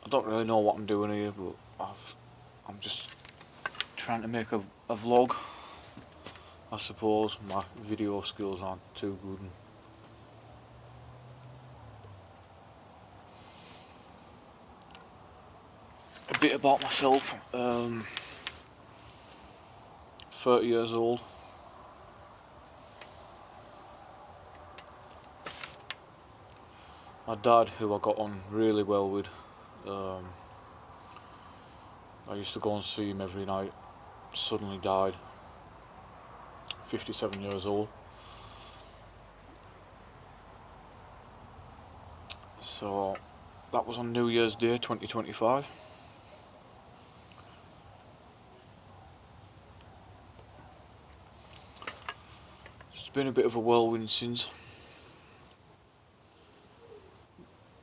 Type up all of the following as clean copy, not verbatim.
I don't really know what I'm doing here, but I'm just trying to make a vlog. I suppose my video skills aren't too good. A bit about myself. 30 years old. My dad, who I got on really well with, I used to go and see him every night, suddenly died. 57 years old. So that was on New Year's Day 2025. It's been a bit of a whirlwind since.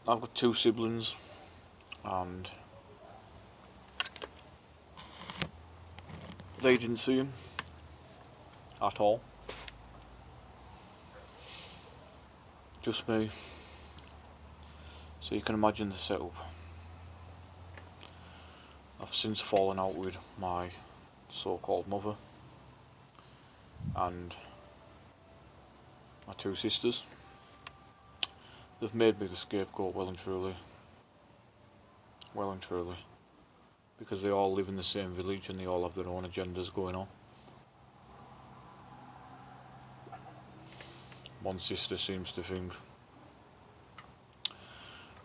I've got 2 siblings, and they didn't see him at all. Just me. So you can imagine the setup. I've since fallen out with my so-called mother and my 2 sisters. They've made me the scapegoat well and truly. Because they all live in the same village and they all have their own agendas going on. One sister seems to think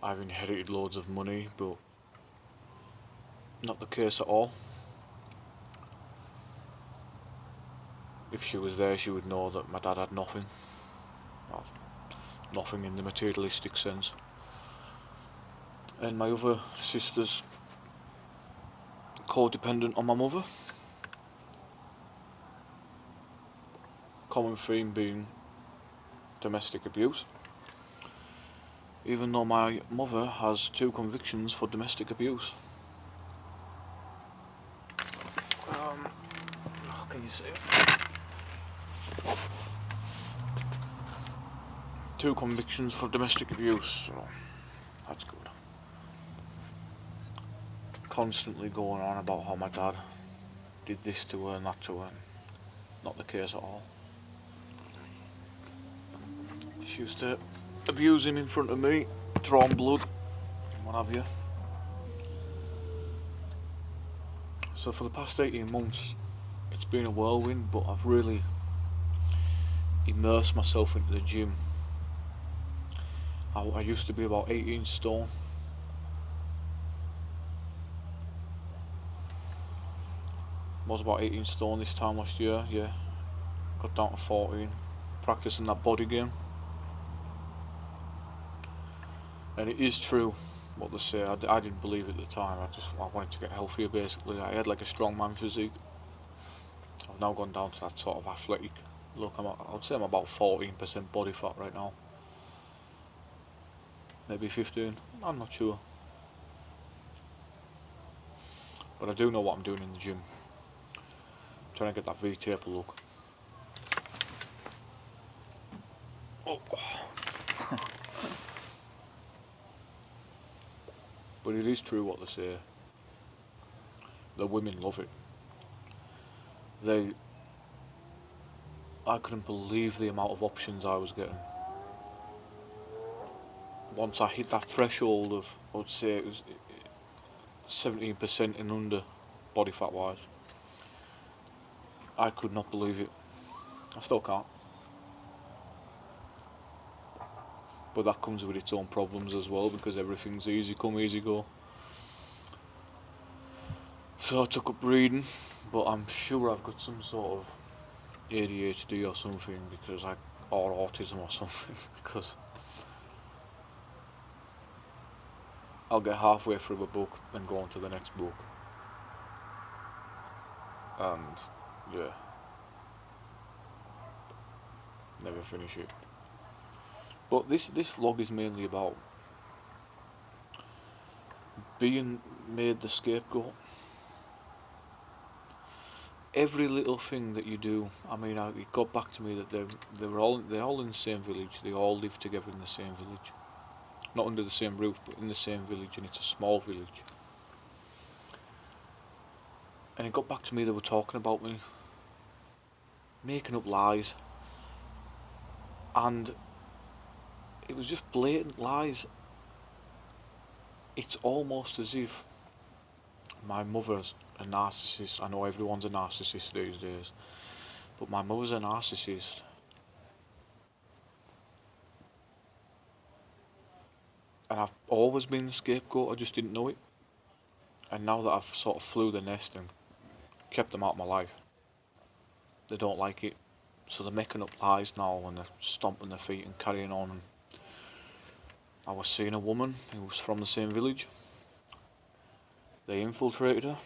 I've inherited loads of money, but not the case at all. If she was there, she would know that my dad had nothing. Well, nothing in the materialistic sense. And my other sister's codependent on my mother. Common theme being domestic abuse. Even though my mother has 2 convictions for domestic abuse. How can you say it? 2 convictions for domestic abuse, so that's good. Constantly going on about how my dad did this to her and that to her. Not the case at all. She used to abuse him in front of me, drawn blood, what have you. So for the past 18 months, it's been a whirlwind, but I've really immersed myself into the gym. I used to be about 18 stone. Was about 18 stone this time last year, yeah. Got down to 14, practicing that body game. And it is true what they say. I didn't believe it at the time. I wanted to get healthier basically. I had like a strongman physique. I've now gone down to that sort of athletic look. I would say I'm about 14% body fat right now. Maybe 15, I'm not sure. But I do know what I'm doing in the gym. I'm trying to get that V-taper look. Oh. But it is true what they say. The women love it. I couldn't believe the amount of options I was getting. Once I hit that threshold of, I would say it was 17% and under, body fat wise, I could not believe it. I still can't. But that comes with its own problems as well, because everything's easy come, easy go. So I took up reading, but I'm sure I've got some sort of ADHD or something, or autism or something, because I'll get halfway through a book and go on to the next book. And yeah, never finish it. But this vlog is mainly about being made the scapegoat. Every little thing that you do, I mean, it got back to me that they're all in the same village. They all live together in the same village. not under the same roof, but in the same village, and it's a small village. And it got back to me, they were talking about me, making up lies, and it was just blatant lies. It's almost as if my mother's a narcissist. I know everyone's a narcissist these days, but my mother's a narcissist, and I've always been the scapegoat, I just didn't know it. And now that I've sort of flew the nest and kept them out of my life, they don't like it. So they're making up lies now and they're stomping their feet and carrying on. And I was seeing a woman who was from the same village. They infiltrated her,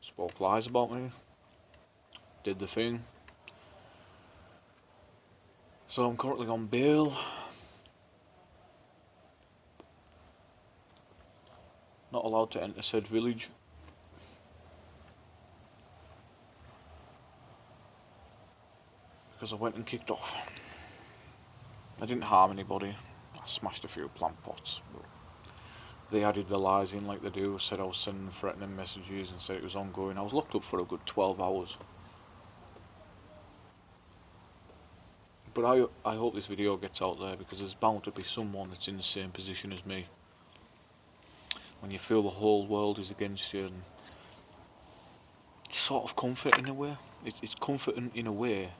spoke lies about me, did the thing. So I'm currently on bail. Not allowed to enter said village. Because I went and kicked off. I didn't harm anybody. I smashed a few plant pots. But they added the lies in like they do. Said I was sending threatening messages and said it was ongoing. I was locked up for a good 12 hours. But I hope this video gets out there because there's bound to be someone that's in the same position as me. When you feel the whole world is against you, and it's sort of comforting in a way. It's comforting in a way,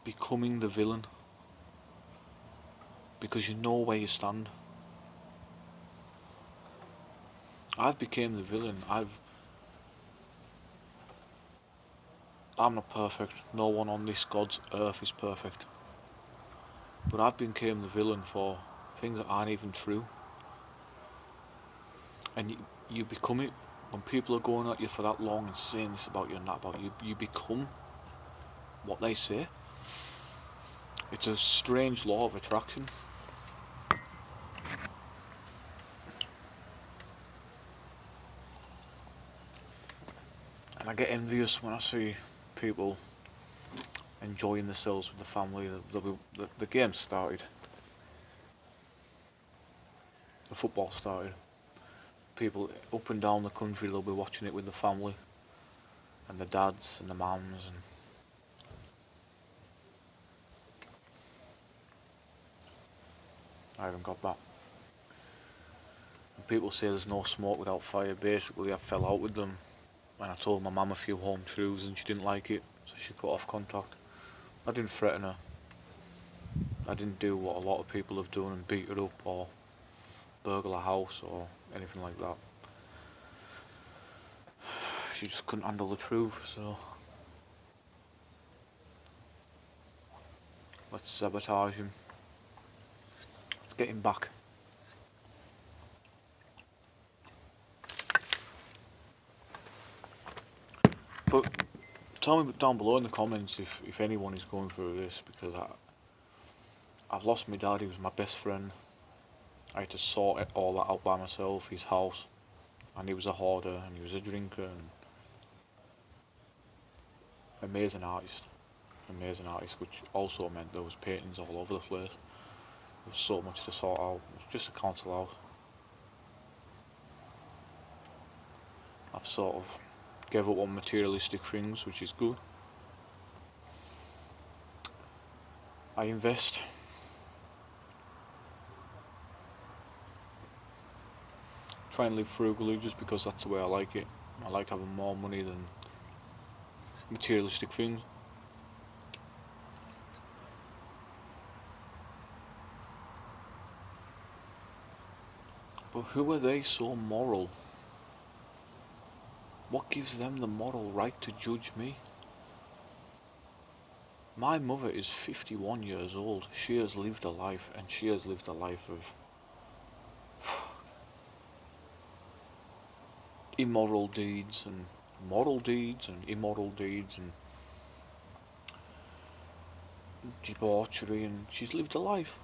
becoming the villain. Because you know where you stand. I've became the villain. I'm not perfect. No one on this God's earth is perfect. But I've became the villain for things that aren't even true. And you become it when people are going at you for that long and saying this about you and that about you. You become what they say. It's a strange law of attraction. And I get envious when I see people enjoying themselves with the family. The game started. The football started. People up and down the country, they'll be watching it with the family and the dads and the mums, and I haven't got that. And people say there's no smoke without fire. Basically, I fell out with them and I told my mum a few home truths and she didn't like it, so she cut off contact. I didn't threaten her. I didn't do what a lot of people have done and beat her up or burgle a house or anything like that. She just couldn't handle the truth, so let's sabotage him. Let's get him back. But tell me down below in the comments if anyone is going through this, because I've lost my dad. He was my best friend. I had to sort it all that out by myself, his house, and he was a hoarder and he was a drinker and amazing artist, which also meant there was paintings all over the place. There was so much to sort out. It was just a council house. I've sort of gave up on materialistic things, which is good. I invest. Try and live frugally just because that's the way I like it. I like having more money than materialistic things. But who are they so moral? What gives them the moral right to judge me? My mother is 51 years old. She has lived a life, and she has lived a life of immoral deeds and moral deeds and immoral deeds and debauchery, and she's lived a life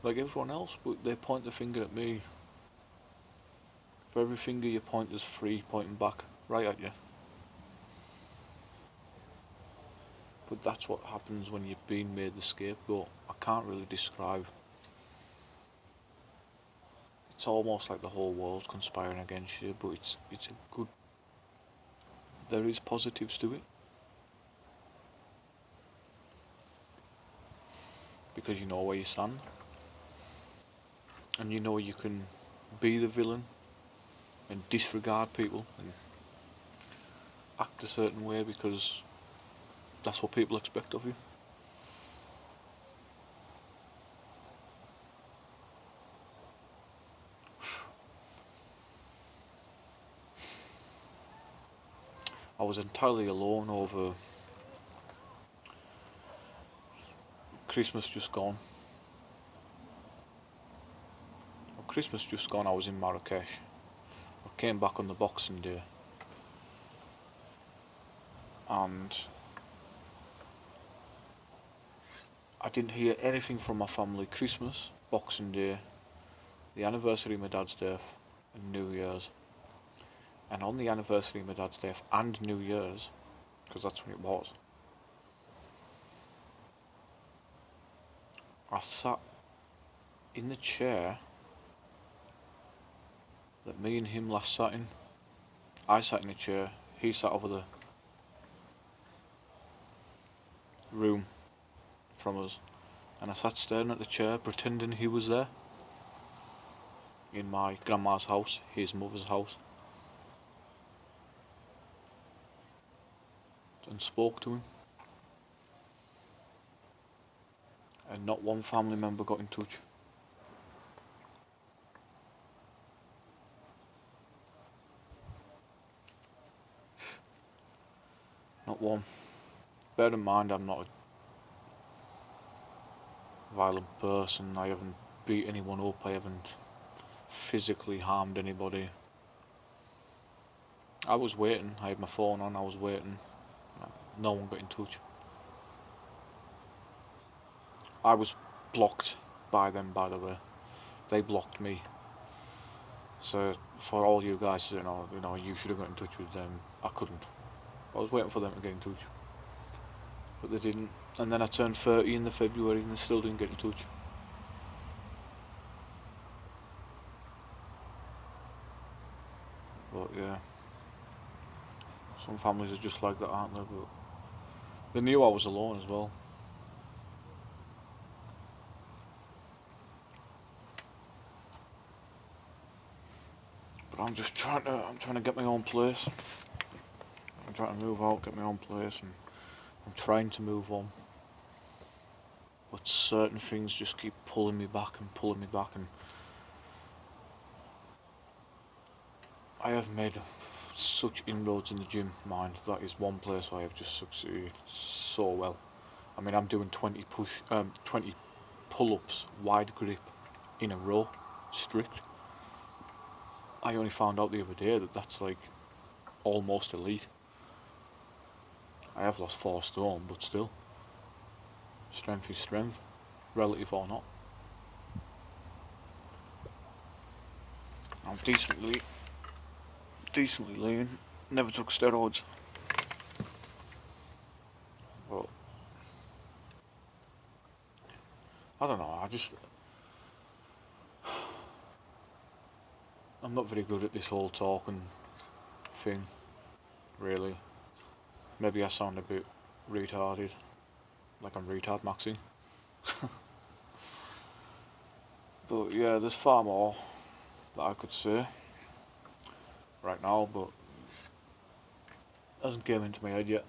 like everyone else, but they point the finger at me. For every finger you point, there's three pointing back right at you. But that's what happens when you've been made the scapegoat. I can't really describe It's almost like the whole world conspiring against you, but it's a good. There is positives to it because you know where you stand, and you know you can be the villain and disregard people and act a certain way because that's what people expect of you. I was entirely alone over Christmas just gone. Christmas just gone, I was in Marrakesh. I came back on the Boxing Day and I didn't hear anything from my family. Christmas, Boxing Day, the anniversary of my dad's death, and New Year's. And on the anniversary of my dad's death and New Year's, because that's when it was, I sat in the chair that me and him last sat in. I sat in a chair, he sat over the room from us, and I sat staring at the chair, pretending he was there. In my grandma's house, his mother's house, and spoke to him. And not one family member got in touch. Not one. Bear in mind, I'm not a violent person. I haven't beat anyone up. I haven't physically harmed anybody. I was waiting. I had my phone on. I was waiting. No one got in touch. I was blocked by them, by the way. They blocked me. So for all you guys, you should have got in touch with them. I couldn't. I was waiting for them to get in touch, but they didn't. And then I turned 30 in the February, and they still didn't get in touch. But yeah, some families are just like that, aren't they? But they knew I was alone as well. But I'm trying to get my own place. I'm trying to move out, get my own place, and I'm trying to move on. But certain things just keep pulling me back and pulling me back, and I have made such inroads in the gym, mind. That is one place where I have just succeeded so well. I mean, I'm doing 20 pull-ups, wide grip, in a row, strict. I only found out the other day that that's like almost elite. I have lost 4 stone, but still, strength is strength, relative or not. I'm decently lean. Never took steroids, but I don't know. I'm not very good at this whole talking thing, really. Maybe I sound a bit retarded, like I'm retard maxing. But yeah, there's far more that I could say right now, but it hasn't came into my head yet.